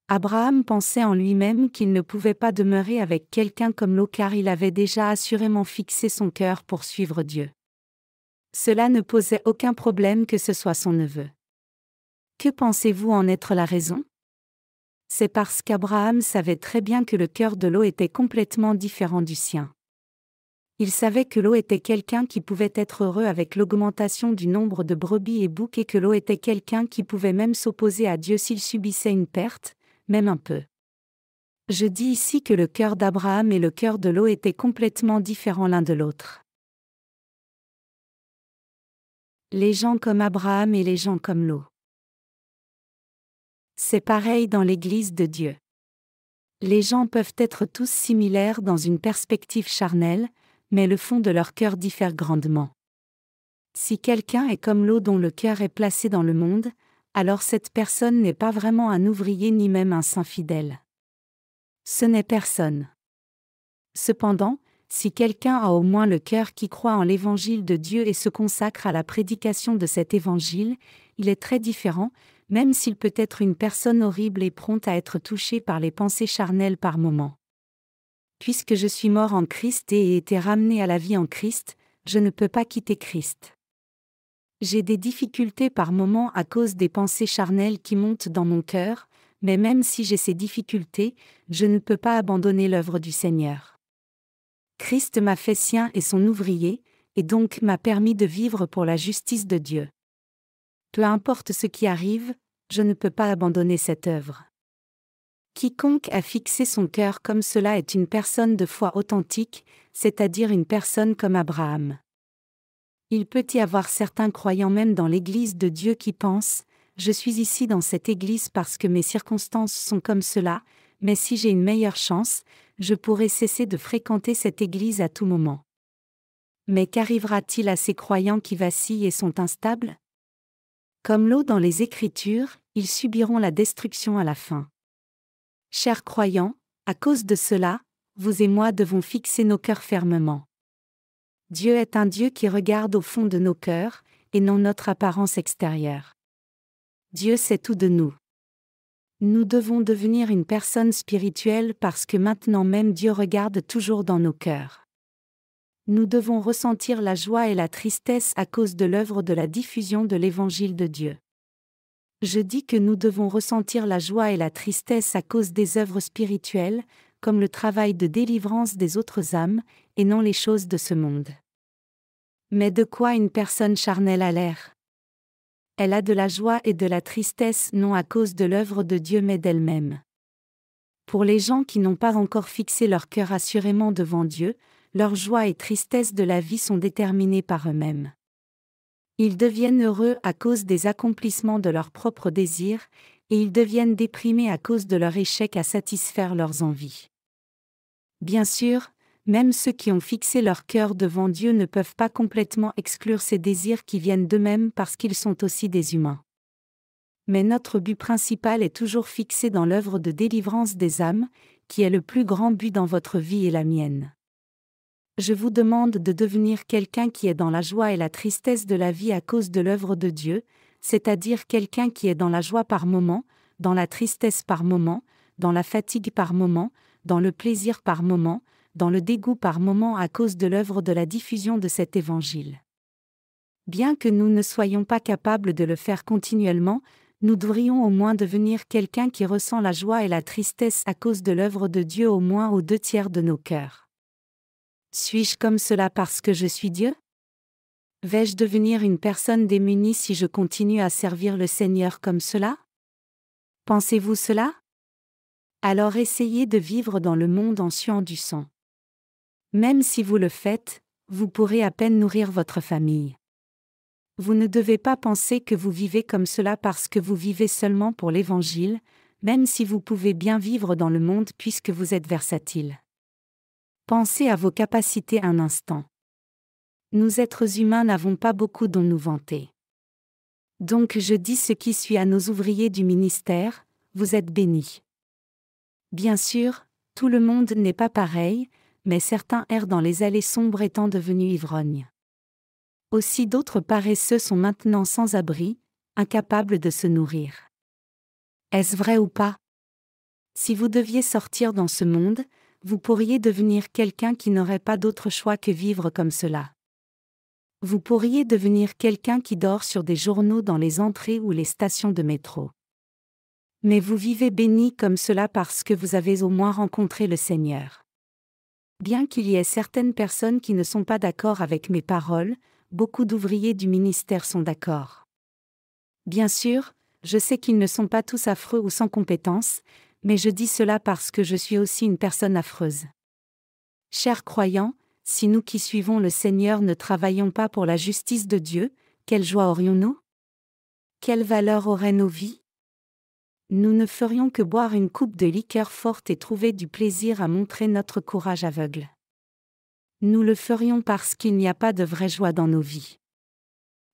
Abraham pensait en lui-même qu'il ne pouvait pas demeurer avec quelqu'un comme Lot car il avait déjà assurément fixé son cœur pour suivre Dieu. Cela ne posait aucun problème que ce soit son neveu. Que pensez-vous en être la raison? C'est parce qu'Abraham savait très bien que le cœur de Lot était complètement différent du sien. Il savait que Lot était quelqu'un qui pouvait être heureux avec l'augmentation du nombre de brebis et boucs et que Lot était quelqu'un qui pouvait même s'opposer à Dieu s'il subissait une perte, même un peu. Je dis ici que le cœur d'Abraham et le cœur de Lot étaient complètement différents l'un de l'autre. Les gens comme Abraham et les gens comme Lot. C'est pareil dans l'Église de Dieu. Les gens peuvent être tous similaires dans une perspective charnelle, mais le fond de leur cœur diffère grandement. Si quelqu'un est comme Lot dont le cœur est placé dans le monde, alors cette personne n'est pas vraiment un ouvrier ni même un saint fidèle. Ce n'est personne. Cependant, si quelqu'un a au moins le cœur qui croit en l'évangile de Dieu et se consacre à la prédication de cet évangile, il est très différent, même s'il peut être une personne horrible et prompte à être touché par les pensées charnelles par moments. Puisque je suis mort en Christ et ai été ramené à la vie en Christ, je ne peux pas quitter Christ. J'ai des difficultés par moments à cause des pensées charnelles qui montent dans mon cœur, mais même si j'ai ces difficultés, je ne peux pas abandonner l'œuvre du Seigneur. Christ m'a fait sien et son ouvrier, et donc m'a permis de vivre pour la justice de Dieu. Peu importe ce qui arrive, je ne peux pas abandonner cette œuvre. Quiconque a fixé son cœur comme cela est une personne de foi authentique, c'est-à-dire une personne comme Abraham. Il peut y avoir certains croyants même dans l'Église de Dieu qui pensent « Je suis ici dans cette Église parce que mes circonstances sont comme cela, mais si j'ai une meilleure chance, je pourrai cesser de fréquenter cette Église à tout moment. » Mais qu'arrivera-t-il à ces croyants qui vacillent et sont instables? Comme Lot dans les Écritures, ils subiront la destruction à la fin. Chers croyants, à cause de cela, vous et moi devons fixer nos cœurs fermement. Dieu est un Dieu qui regarde au fond de nos cœurs, et non notre apparence extérieure. Dieu sait tout de nous. Nous devons devenir une personne spirituelle parce que maintenant même Dieu regarde toujours dans nos cœurs. Nous devons ressentir la joie et la tristesse à cause de l'œuvre de la diffusion de l'Évangile de Dieu. Je dis que nous devons ressentir la joie et la tristesse à cause des œuvres spirituelles, comme le travail de délivrance des autres âmes, et non les choses de ce monde. Mais de quoi une personne charnelle a l'air ? Elle a de la joie et de la tristesse non à cause de l'œuvre de Dieu mais d'elle-même. Pour les gens qui n'ont pas encore fixé leur cœur assurément devant Dieu, leur joie et tristesse de la vie sont déterminées par eux-mêmes. Ils deviennent heureux à cause des accomplissements de leurs propres désirs, et ils deviennent déprimés à cause de leur échec à satisfaire leurs envies. Bien sûr, même ceux qui ont fixé leur cœur devant Dieu ne peuvent pas complètement exclure ces désirs qui viennent d'eux-mêmes parce qu'ils sont aussi des humains. Mais notre but principal est toujours fixé dans l'œuvre de délivrance des âmes, qui est le plus grand but dans votre vie et la mienne. Je vous demande de devenir quelqu'un qui est dans la joie et la tristesse de la vie à cause de l'œuvre de Dieu, c'est-à-dire quelqu'un qui est dans la joie par moment, dans la tristesse par moment, dans la fatigue par moment, dans le plaisir par moment, dans le dégoût par moment à cause de l'œuvre de la diffusion de cet évangile. Bien que nous ne soyons pas capables de le faire continuellement, nous devrions au moins devenir quelqu'un qui ressent la joie et la tristesse à cause de l'œuvre de Dieu au moins aux 2/3 de nos cœurs. Suis-je comme cela parce que je suis Dieu ? Vais-je devenir une personne démunie si je continue à servir le Seigneur comme cela ? Pensez-vous cela ? Alors essayez de vivre dans le monde en suant du sang. Même si vous le faites, vous pourrez à peine nourrir votre famille. Vous ne devez pas penser que vous vivez comme cela parce que vous vivez seulement pour l'Évangile, même si vous pouvez bien vivre dans le monde puisque vous êtes versatile. Pensez à vos capacités un instant. Nous êtres humains n'avons pas beaucoup dont nous vanter. Donc je dis ce qui suit à nos ouvriers du ministère, vous êtes bénis. Bien sûr, tout le monde n'est pas pareil, mais certains errent dans les allées sombres étant devenus ivrognes. Aussi d'autres paresseux sont maintenant sans abri, incapables de se nourrir. Est-ce vrai ou pas ? Si vous deviez sortir dans ce monde, vous pourriez devenir quelqu'un qui n'aurait pas d'autre choix que vivre comme cela. Vous pourriez devenir quelqu'un qui dort sur des journaux dans les entrées ou les stations de métro. Mais vous vivez béni comme cela parce que vous avez au moins rencontré le Seigneur. Bien qu'il y ait certaines personnes qui ne sont pas d'accord avec mes paroles, beaucoup d'ouvriers du ministère sont d'accord. Bien sûr, je sais qu'ils ne sont pas tous affreux ou sans compétences, mais je dis cela parce que je suis aussi une personne affreuse. Chers croyants, si nous qui suivons le Seigneur ne travaillons pas pour la justice de Dieu, quelle joie aurions-nous ? Quelle valeur auraient nos vies ? Nous ne ferions que boire une coupe de liqueur forte et trouver du plaisir à montrer notre courage aveugle. Nous le ferions parce qu'il n'y a pas de vraie joie dans nos vies.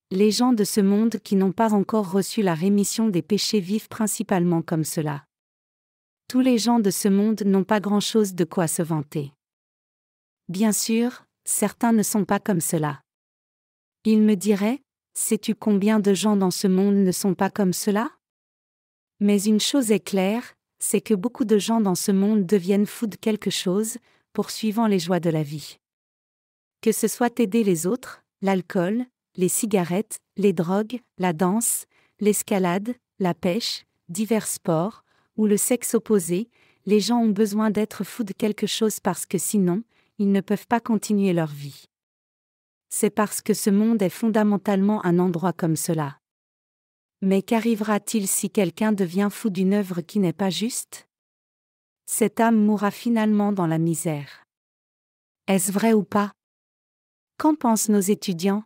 Les gens de ce monde qui n'ont pas encore reçu la rémission des péchés vivent principalement comme cela. Tous les gens de ce monde n'ont pas grand-chose de quoi se vanter. Bien sûr, certains ne sont pas comme cela. Ils me diraient, sais-tu combien de gens dans ce monde ne sont pas comme cela ? Mais une chose est claire, c'est que beaucoup de gens dans ce monde deviennent fous de quelque chose, poursuivant les joies de la vie. Que ce soit aider les autres, l'alcool, les cigarettes, les drogues, la danse, l'escalade, la pêche, divers sports, ou le sexe opposé, les gens ont besoin d'être fous de quelque chose parce que sinon, ils ne peuvent pas continuer leur vie. C'est parce que ce monde est fondamentalement un endroit comme cela. Mais qu'arrivera-t-il si quelqu'un devient fou d'une œuvre qui n'est pas juste ? Cette âme mourra finalement dans la misère. Est-ce vrai ou pas ? Qu'en pensent nos étudiants ?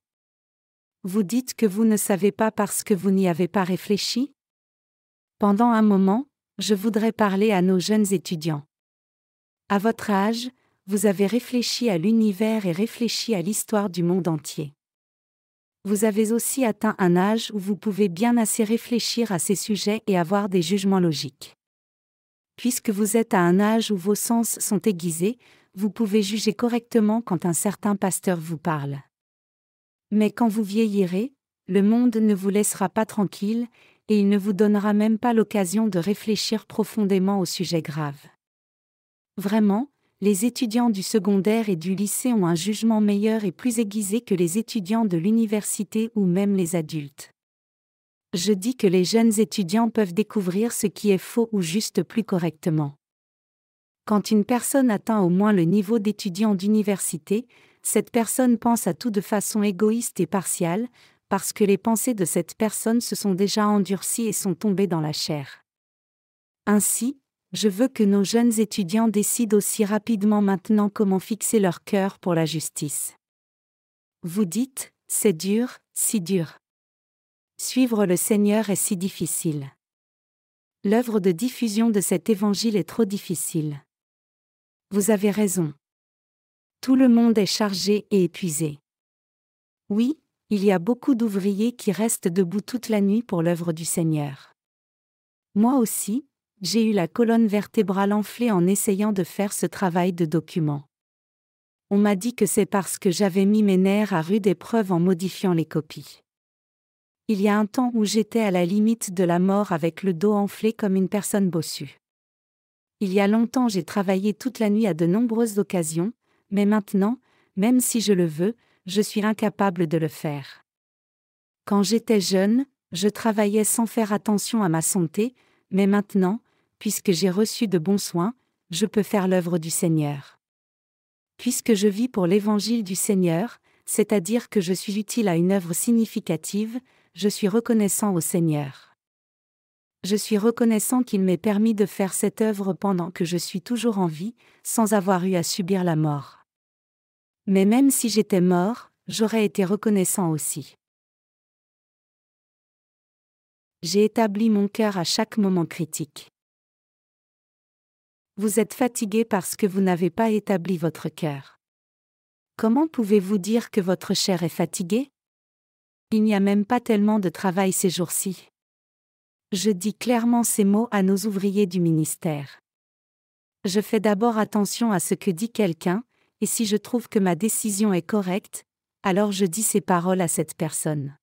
Vous dites que vous ne savez pas parce que vous n'y avez pas réfléchi ? Pendant un moment, je voudrais parler à nos jeunes étudiants. À votre âge, vous avez réfléchi à l'univers et réfléchi à l'histoire du monde entier. Vous avez aussi atteint un âge où vous pouvez bien assez réfléchir à ces sujets et avoir des jugements logiques. Puisque vous êtes à un âge où vos sens sont aiguisés, vous pouvez juger correctement quand un certain pasteur vous parle. Mais quand vous vieillirez, le monde ne vous laissera pas tranquille, et il ne vous donnera même pas l'occasion de réfléchir profondément au sujet grave. Vraiment, les étudiants du secondaire et du lycée ont un jugement meilleur et plus aiguisé que les étudiants de l'université ou même les adultes. Je dis que les jeunes étudiants peuvent découvrir ce qui est faux ou juste plus correctement. Quand une personne atteint au moins le niveau d'étudiant d'université, cette personne pense à tout de façon égoïste et partiale, parce que les pensées de cette personne se sont déjà endurcies et sont tombées dans la chair. Ainsi, je veux que nos jeunes étudiants décident aussi rapidement maintenant comment fixer leur cœur pour la justice. Vous dites, c'est dur, si dur. Suivre le Seigneur est si difficile. L'œuvre de diffusion de cet évangile est trop difficile. Vous avez raison. Tout le monde est chargé et épuisé. Oui, il y a beaucoup d'ouvriers qui restent debout toute la nuit pour l'œuvre du Seigneur. Moi aussi, j'ai eu la colonne vertébrale enflée en essayant de faire ce travail de document. On m'a dit que c'est parce que j'avais mis mes nerfs à rude épreuve en modifiant les copies. Il y a un temps où j'étais à la limite de la mort avec le dos enflé comme une personne bossue. Il y a longtemps j'ai travaillé toute la nuit à de nombreuses occasions, mais maintenant, même si je le veux, je suis incapable de le faire. Quand j'étais jeune, je travaillais sans faire attention à ma santé, mais maintenant, puisque j'ai reçu de bons soins, je peux faire l'œuvre du Seigneur. Puisque je vis pour l'évangile du Seigneur, c'est-à-dire que je suis utile à une œuvre significative, je suis reconnaissant au Seigneur. Je suis reconnaissant qu'il m'ait permis de faire cette œuvre pendant que je suis toujours en vie, sans avoir eu à subir la mort. Mais même si j'étais mort, j'aurais été reconnaissant aussi. J'ai établi mon cœur à chaque moment critique. Vous êtes fatigué parce que vous n'avez pas établi votre cœur. Comment pouvez-vous dire que votre chair est fatiguée? Il n'y a même pas tellement de travail ces jours-ci. Je dis clairement ces mots à nos ouvriers du ministère. Je fais d'abord attention à ce que dit quelqu'un, et si je trouve que ma décision est correcte, alors je dis ces paroles à cette personne.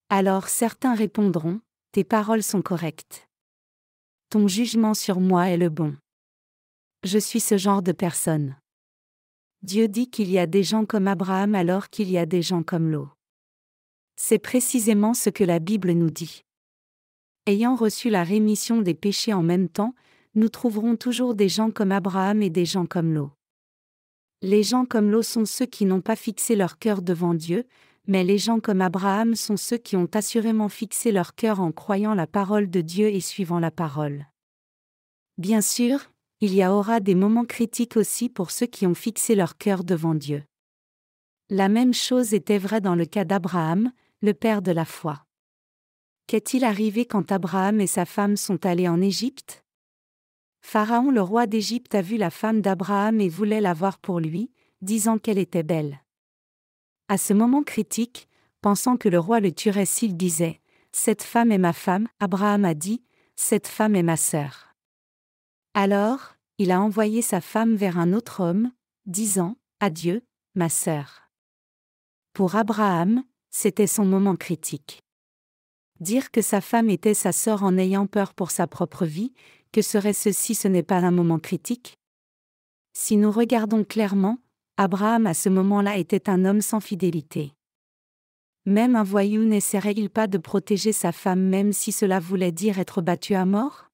Alors certains répondront, tes paroles sont correctes. Ton jugement sur moi est le bon. Je suis ce genre de personne. Dieu dit qu'il y a des gens comme Abraham alors qu'il y a des gens comme Lot. C'est précisément ce que la Bible nous dit. Ayant reçu la rémission des péchés en même temps, nous trouverons toujours des gens comme Abraham et des gens comme Lot. Les gens comme Lot sont ceux qui n'ont pas fixé leur cœur devant Dieu, mais les gens comme Abraham sont ceux qui ont assurément fixé leur cœur en croyant la parole de Dieu et suivant la parole. Bien sûr, il y aura des moments critiques aussi pour ceux qui ont fixé leur cœur devant Dieu. La même chose était vraie dans le cas d'Abraham, le père de la foi. Qu'est-il arrivé quand Abraham et sa femme sont allés en Égypte? Pharaon le roi d'Égypte a vu la femme d'Abraham et voulait l'avoir pour lui, disant qu'elle était belle. À ce moment critique, pensant que le roi le tuerait s'il disait « Cette femme est ma femme », Abraham a dit « Cette femme est ma sœur ». Alors, il a envoyé sa femme vers un autre homme, disant « Adieu, ma sœur ». Pour Abraham, c'était son moment critique. Dire que sa femme était sa sœur en ayant peur pour sa propre vie, que serait-ce si ce n'est pas un moment critique? Si nous regardons clairement, Abraham à ce moment-là était un homme sans fidélité. Même un voyou n'essaierait-il pas de protéger sa femme même si cela voulait dire être battu à mort?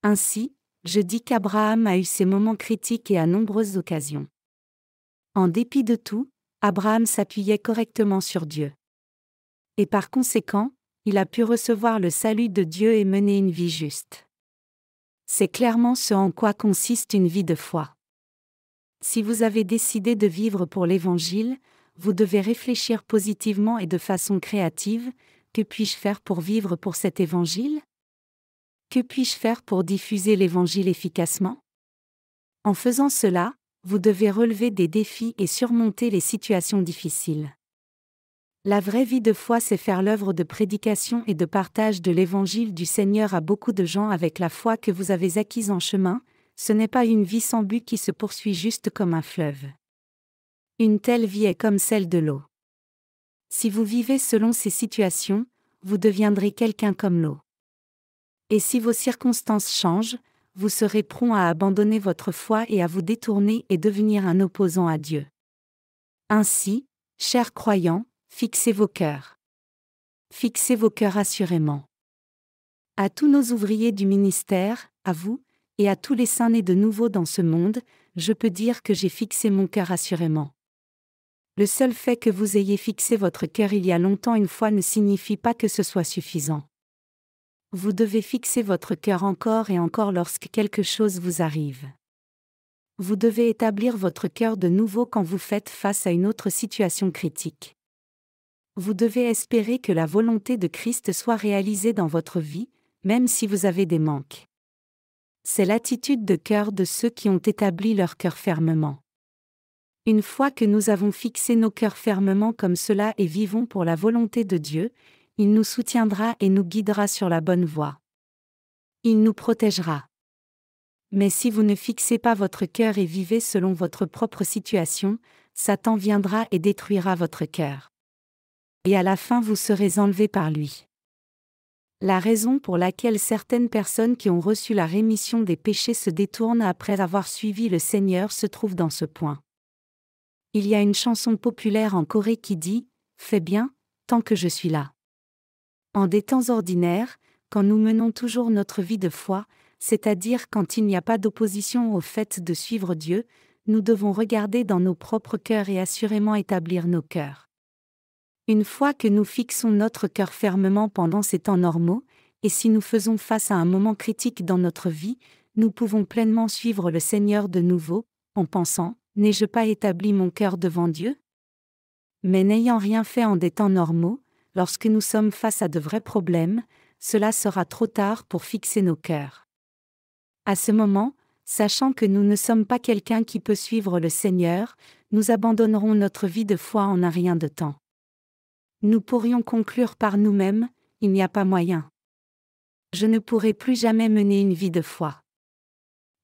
Ainsi, je dis qu'Abraham a eu ses moments critiques et à nombreuses occasions. En dépit de tout, Abraham s'appuyait correctement sur Dieu. Et par conséquent, il a pu recevoir le salut de Dieu et mener une vie juste. C'est clairement ce en quoi consiste une vie de foi. Si vous avez décidé de vivre pour l'Évangile, vous devez réfléchir positivement et de façon créative, que puis-je faire pour vivre pour cet Évangile? Que puis-je faire pour diffuser l'Évangile efficacement? En faisant cela, vous devez relever des défis et surmonter les situations difficiles. La vraie vie de foi, c'est faire l'œuvre de prédication et de partage de l'Évangile du Seigneur à beaucoup de gens avec la foi que vous avez acquise en chemin, Ce n'est pas une vie sans but qui se poursuit juste comme un fleuve. Une telle vie est comme celle de l'eau. Si vous vivez selon ces situations, vous deviendrez quelqu'un comme l'eau. Et si vos circonstances changent, vous serez prompt à abandonner votre foi et à vous détourner et devenir un opposant à Dieu. Ainsi, chers croyants, fixez vos cœurs. Fixez vos cœurs assurément. À tous nos ouvriers du ministère, à vous, et à tous les saints nés de nouveau dans ce monde, je peux dire que j'ai fixé mon cœur assurément. Le seul fait que vous ayez fixé votre cœur il y a longtemps une fois ne signifie pas que ce soit suffisant. Vous devez fixer votre cœur encore et encore lorsque quelque chose vous arrive. Vous devez établir votre cœur de nouveau quand vous faites face à une autre situation critique. Vous devez espérer que la volonté de Christ soit réalisée dans votre vie, même si vous avez des manques. C'est l'attitude de cœur de ceux qui ont établi leur cœur fermement. Une fois que nous avons fixé nos cœurs fermement comme cela et vivons pour la volonté de Dieu, il nous soutiendra et nous guidera sur la bonne voie. Il nous protégera. Mais si vous ne fixez pas votre cœur et vivez selon votre propre situation, Satan viendra et détruira votre cœur. Et à la fin vous serez enlevés par lui. La raison pour laquelle certaines personnes qui ont reçu la rémission des péchés se détournent après avoir suivi le Seigneur se trouve dans ce point. Il y a une chanson populaire en Corée qui dit « Fais bien, tant que je suis là ». En des temps ordinaires, quand nous menons toujours notre vie de foi, c'est-à-dire quand il n'y a pas d'opposition au fait de suivre Dieu, nous devons regarder dans nos propres cœurs et assurément établir nos cœurs. Une fois que nous fixons notre cœur fermement pendant ces temps normaux, et si nous faisons face à un moment critique dans notre vie, nous pouvons pleinement suivre le Seigneur de nouveau, en pensant « N'ai-je pas établi mon cœur devant Dieu ?» Mais n'ayant rien fait en des temps normaux, lorsque nous sommes face à de vrais problèmes, cela sera trop tard pour fixer nos cœurs. À ce moment, sachant que nous ne sommes pas quelqu'un qui peut suivre le Seigneur, nous abandonnerons notre vie de foi en un rien de temps. Nous pourrions conclure par nous-mêmes, il n'y a pas moyen. Je ne pourrai plus jamais mener une vie de foi.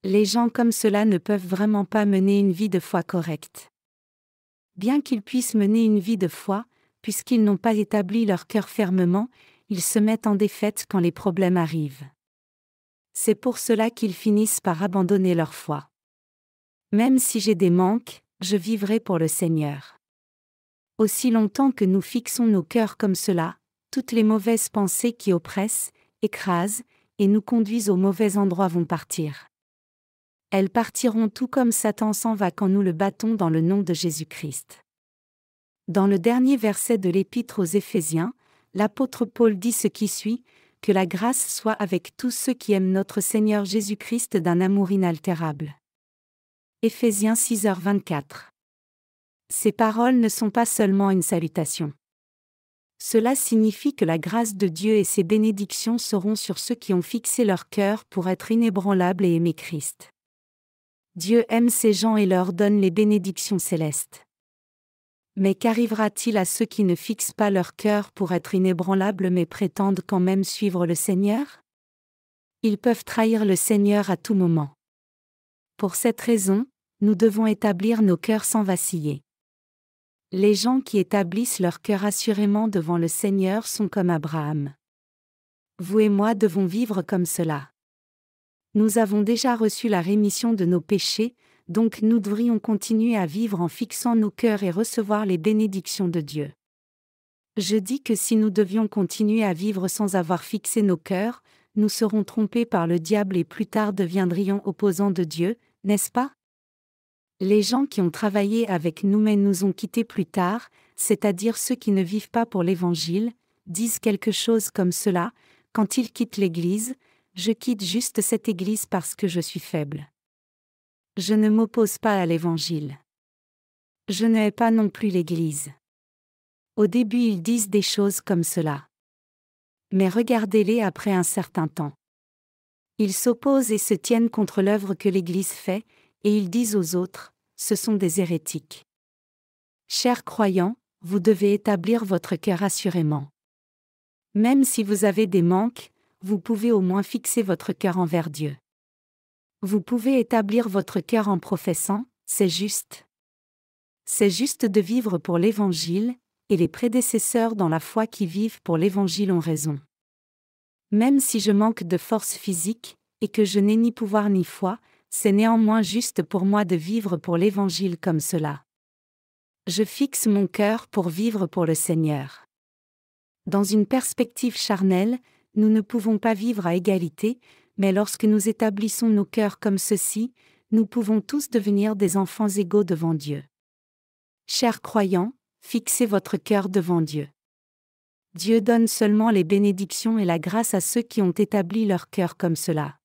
Les gens comme cela ne peuvent vraiment pas mener une vie de foi correcte. Bien qu'ils puissent mener une vie de foi, puisqu'ils n'ont pas établi leur cœur fermement, ils se mettent en défaite quand les problèmes arrivent. C'est pour cela qu'ils finissent par abandonner leur foi. Même si j'ai des manques, je vivrai pour le Seigneur. Aussi longtemps que nous fixons nos cœurs comme cela, toutes les mauvaises pensées qui oppressent, écrasent, et nous conduisent au mauvais endroit vont partir. Elles partiront tout comme Satan s'en va quand nous le battons dans le nom de Jésus-Christ. Dans le dernier verset de l'Épître aux Éphésiens, l'apôtre Paul dit ce qui suit, que la grâce soit avec tous ceux qui aiment notre Seigneur Jésus-Christ d'un amour inaltérable. Éphésiens 6h24. Ces paroles ne sont pas seulement une salutation. Cela signifie que la grâce de Dieu et ses bénédictions seront sur ceux qui ont fixé leur cœur pour être inébranlables et aimer Christ. Dieu aime ces gens et leur donne les bénédictions célestes. Mais qu'arrivera-t-il à ceux qui ne fixent pas leur cœur pour être inébranlables mais prétendent quand même suivre le Seigneur ? Ils peuvent trahir le Seigneur à tout moment. Pour cette raison, nous devons établir nos cœurs sans vaciller. Les gens qui établissent leur cœur assurément devant le Seigneur sont comme Abraham. Vous et moi devons vivre comme cela. Nous avons déjà reçu la rémission de nos péchés, donc nous devrions continuer à vivre en fixant nos cœurs et recevoir les bénédictions de Dieu. Je dis que si nous devions continuer à vivre sans avoir fixé nos cœurs, nous serons trompés par le diable et plus tard deviendrions opposants de Dieu, n'est-ce pas ? Les gens qui ont travaillé avec nous mais nous ont quittés plus tard, c'est-à-dire ceux qui ne vivent pas pour l'Évangile, disent quelque chose comme cela, quand ils quittent l'Église, je quitte juste cette Église parce que je suis faible. Je ne m'oppose pas à l'Évangile. Je ne hais pas non plus l'Église. Au début ils disent des choses comme cela. Mais regardez-les après un certain temps. Ils s'opposent et se tiennent contre l'œuvre que l'Église fait, et ils disent aux autres, ce sont des hérétiques. Chers croyants, vous devez établir votre cœur assurément. Même si vous avez des manques, vous pouvez au moins fixer votre cœur envers Dieu. Vous pouvez établir votre cœur en professant, c'est juste. C'est juste de vivre pour l'Évangile, et les prédécesseurs dans la foi qui vivent pour l'Évangile ont raison. Même si je manque de force physique, et que je n'ai ni pouvoir ni foi, c'est néanmoins juste pour moi de vivre pour l'Évangile comme cela. Je fixe mon cœur pour vivre pour le Seigneur. Dans une perspective charnelle, nous ne pouvons pas vivre à égalité, mais lorsque nous établissons nos cœurs comme ceci, nous pouvons tous devenir des enfants égaux devant Dieu. Chers croyants, fixez votre cœur devant Dieu. Dieu donne seulement les bénédictions et la grâce à ceux qui ont établi leur cœur comme cela.